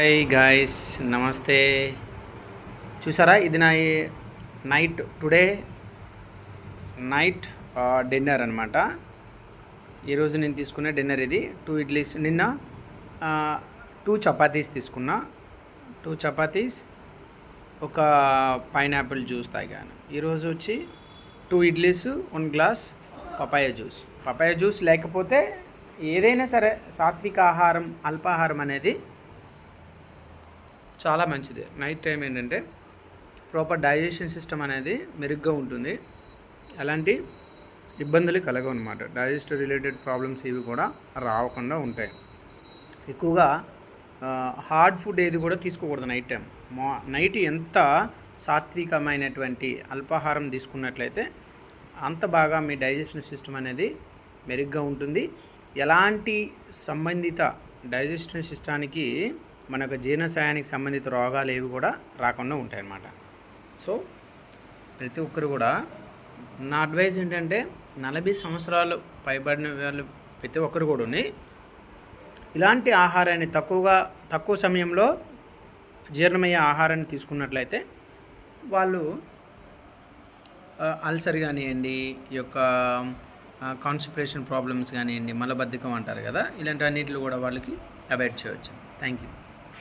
Hi guys, నమస్తే. చూసారా, ఇది నా టుడే నైట్ డిన్నర్ అనమాట. ఈరోజు నేను తీసుకున్న డిన్నర్ ఇది 2 ఇడ్లీస్. నిన్న 2 చపాతీస్ తీసుకున్నా. 2 చపాతీస్, ఒక పైనాపిల్ జ్యూస్ తాగాను. ఈరోజు వచ్చి 2 idlis, 1 glass papaya juice. Papaya juice లేకపోతే ఏదైనా సరే సాత్విక ఆహారం, అల్పాహారం అనేది చాలా మంచిది. నైట్ టైం ఏంటంటే ప్రాపర్ డైజెషన్ సిస్టమ్ అనేది మెరుగ్గా ఉంటుంది. ఎలాంటి ఇబ్బందులు కలగవు అనమాట. డైజెస్టివ్ రిలేటెడ్ ప్రాబ్లమ్స్ ఇవి కూడా రాకుండా ఉంటాయి. ఎక్కువగా హార్డ్ ఫుడ్ ఏది కూడా తీసుకోకూడదు నైట్ టైం. నైట్ ఎంత సాత్వికమైనటువంటి అల్పాహారం తీసుకున్నట్లయితే అంత బాగా మీ డైజెషన్ సిస్టమ్ అనేది మెరుగ్గా ఉంటుంది. ఎలాంటి సంబంధిత డైజెషన్ సిస్టానికి మనకు జీర్ణశయానికి సంబంధిత రోగాలు ఏవి కూడా రాకుండా ఉంటాయన్నమాట. సో ప్రతి ఒక్కరు కూడా, నా అడ్వైజ్ ఏంటంటే 40 సంవత్సరాలు పైబడిన వాళ్ళు ప్రతి ఒక్కరు కూడా ఇలాంటి ఆహారాన్ని తక్కువ సమయంలో జీర్ణమయ్యే ఆహారాన్ని తీసుకున్నట్లయితే వాళ్ళు అల్సర్ కానివ్వండి, ఈ యొక్క కాన్స్టిపేషన్ ప్రాబ్లమ్స్ కానివ్వండి, మలబద్ధకం అంటారు కదా, ఇలాంటి అన్నింటిలో కూడా వాళ్ళకి అవాయిడ్ చేయవచ్చు. Thank you.